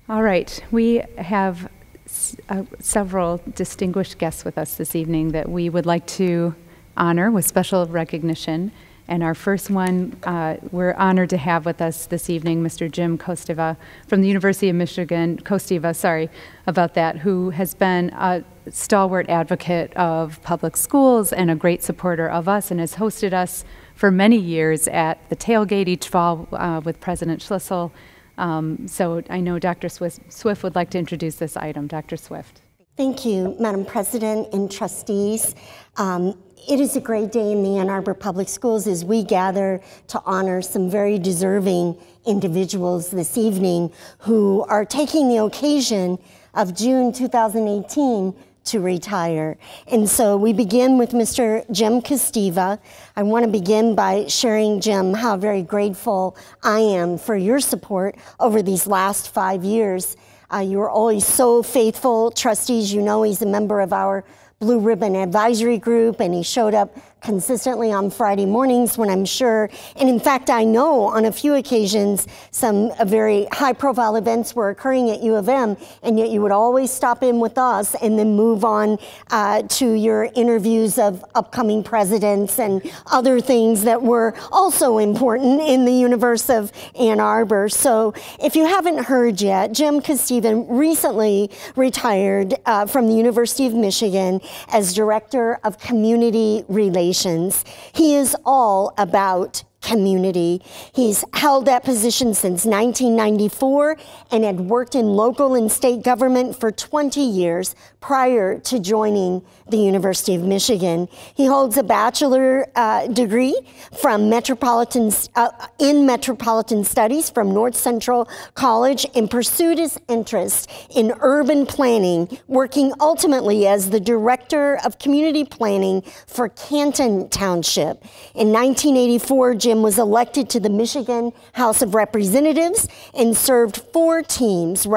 All right, we have several distinguished guests with us this evening that we would like to honor with special recognition. And our first one, we're honored to have with us this evening Mr. Jim Kosteva from the University of Michigan, Kosteva, sorry about that, who has been a stalwart advocate of public schools and a great supporter of us and has hosted us for many years at the tailgate each fall with President Schlissel. So I know Dr. Swift would like to introduce this item. Dr. Swift. Thank you, Madam President and trustees. It is a great day in the Ann Arbor Public Schools as we gather to honor some very deserving individuals this evening who are taking the occasion of June 2018 to retire. And so we begin with Mr. Jim Kosteva. I want to begin by sharing, Jim, how very grateful I am for your support over these last 5 years. You were always so faithful. Trustees, you know he's a member of our Blue Ribbon Advisory Group, and he showed up consistently on Friday mornings when I'm sure, and in fact I know on a few occasions some very high-profile events were occurring at U of M, and yet you would always stop in with us and then move on to your interviews of upcoming presidents and other things that were also important in the universe of Ann Arbor. So if you haven't heard yet, Jim Kosteva recently retired from the University of Michigan as Director of Community Relations. He is all about community. He's held that position since 1994 and had worked in local and state government for 20 years prior to joining the University of Michigan. He holds a bachelor degree from in Metropolitan Studies from North Central College and pursued his interest in urban planning, working ultimately as the Director of Community Planning for Canton Township. In 1984, Jim was elected to the Michigan House of Representatives and served 4 terms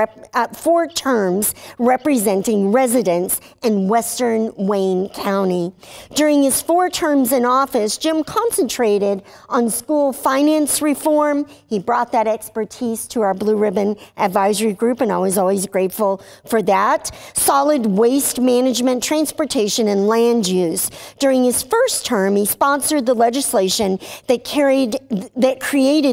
representing residents in Western Wayne County. During his 4 terms in office, Jim concentrated on school finance reform. He brought that expertise to our Blue Ribbon Advisory Group, and I was always grateful for that. Solid waste management, transportation, and land use. During his first term, he sponsored the legislation that created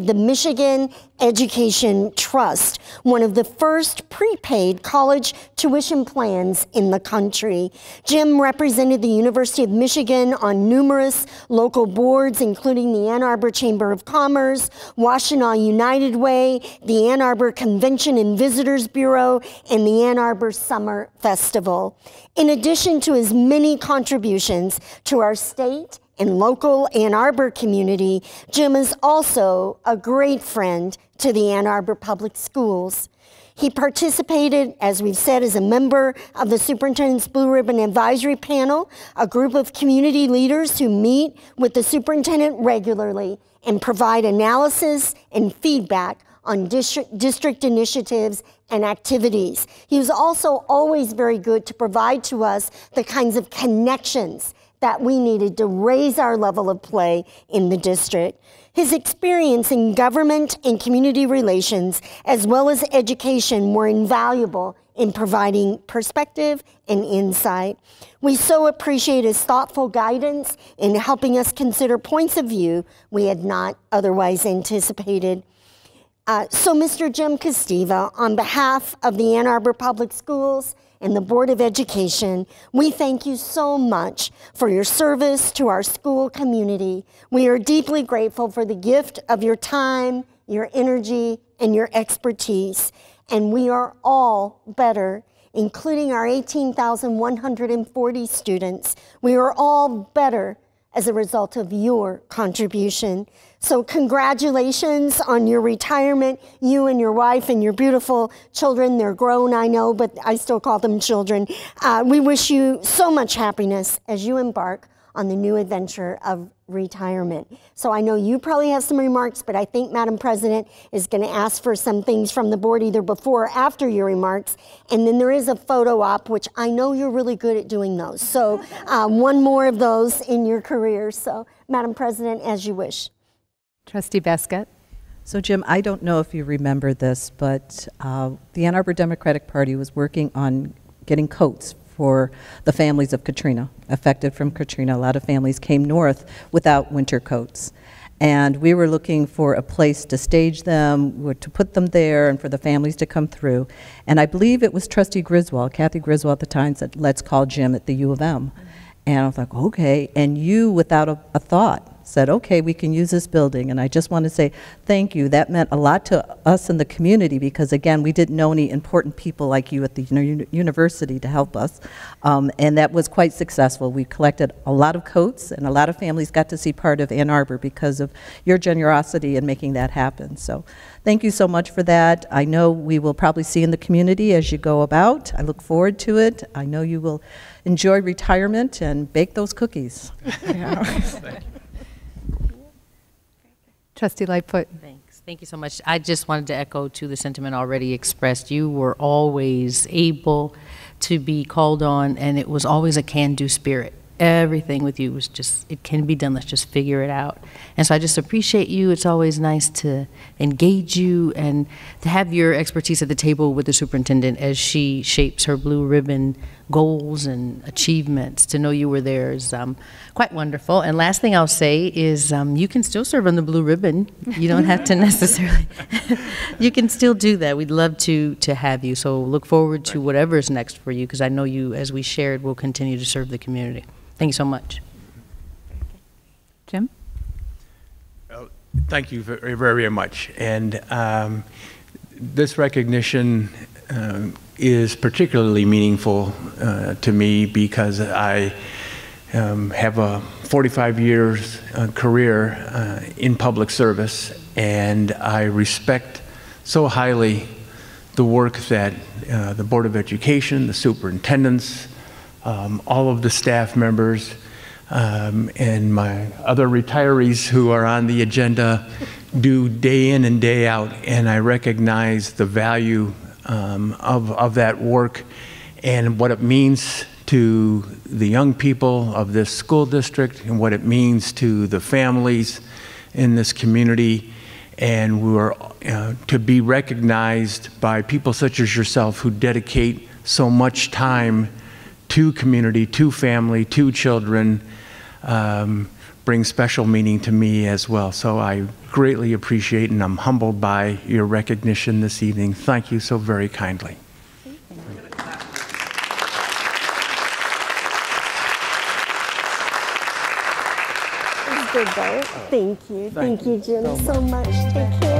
the Michigan Education Trust, one of the first prepaid college tuition plans in the country. Jim represented the University of Michigan on numerous local boards, including the Ann Arbor Chamber of Commerce, Washtenaw United Way, the Ann Arbor Convention and Visitors Bureau, and the Ann Arbor Summer Festival. In addition to his many contributions to our state and local Ann Arbor community, Jim is also a great friend to the Ann Arbor Public Schools. He participated, as we've said, as a member of the Superintendent's Blue Ribbon Advisory Panel, a group of community leaders who meet with the superintendent regularly and provide analysis and feedback on district initiatives and activities. He was also always very good to provide to us the kinds of connections that we needed to raise our level of play in the district. His experience in government and community relations, as well as education, were invaluable in providing perspective and insight. We so appreciate his thoughtful guidance in helping us consider points of view we had not otherwise anticipated. So Mr. Jim Kosteva, on behalf of the Ann Arbor Public Schools and the Board of Education, we thank you so much for your service to our school community. We are deeply grateful for the gift of your time, your energy, and your expertise. And we are all better, including our 18,140 students. We are all better as a result of your contribution. So congratulations on your retirement, you and your wife and your beautiful children. They're grown, I know, but I still call them children. We wish you so much happiness as you embark on the new adventure of retirement. So I know you probably have some remarks, but I think Madam President is going to ask for some things from the board either before or after your remarks. And then there is a photo op, which I know you're really good at doing those. So one more of those in your career. So Madam President, as you wish. Trustee Baskett. So, Jim, I don't know if you remember this, but the Ann Arbor Democratic Party was working on getting coats for the families of Katrina, affected from Katrina. A lot of families came north without winter coats. And we were looking for a place to stage them, to put them there, and for the families to come through. And I believe it was Trustee Griswold, Kathy Griswold at the time, said, let's call Jim at the U of M. And I was like, okay. And you, without a thought, said, okay, we can use this building. And I just want to say thank you. That meant a lot to us in the community because, again, we didn't know any important people like you at the university to help us. And that was quite successful. We collected a lot of coats, and a lot of families got to see part of Ann Arbor because of your generosity in making that happen. So thank you so much for that. I know we will probably see in the community as you go about. I look forward to it. I know you will enjoy retirement and bake those cookies. Thank you. Trustee Lightfoot. Thanks. Thank you so much. I just wanted to echo to the sentiment already expressed. You were always able to be called on, and it was always a can-do spirit. Everything with you was just, it can be done, let's just figure it out. And so I just appreciate you. It's always nice to engage you and to have your expertise at the table with the superintendent as she shapes her blue ribbon goals and achievements. To know you were there is quite wonderful. And last thing I'll say is you can still serve on the blue ribbon. You don't have to necessarily, you can still do that. We'd love to have you. So look forward to whatever is next for you, because I know you, as we shared, will continue to serve the community. Thank you so much. Jim? Thank you very, very much. And this recognition is particularly meaningful to me because I have a 45 years career in public service, and I respect so highly the work that the Board of Education, the superintendents, all of the staff members, and my other retirees who are on the agenda do day in and day out, and I recognize the value of that work and what it means to the young people of this school district and what it means to the families in this community. And we're to be recognized by people such as yourself who dedicate so much time to community, to family, to children, brings special meaning to me as well. So I greatly appreciate and I'm humbled by your recognition this evening. Thank you so very kindly. Thank you. Thank you, Jim, so much. Take care.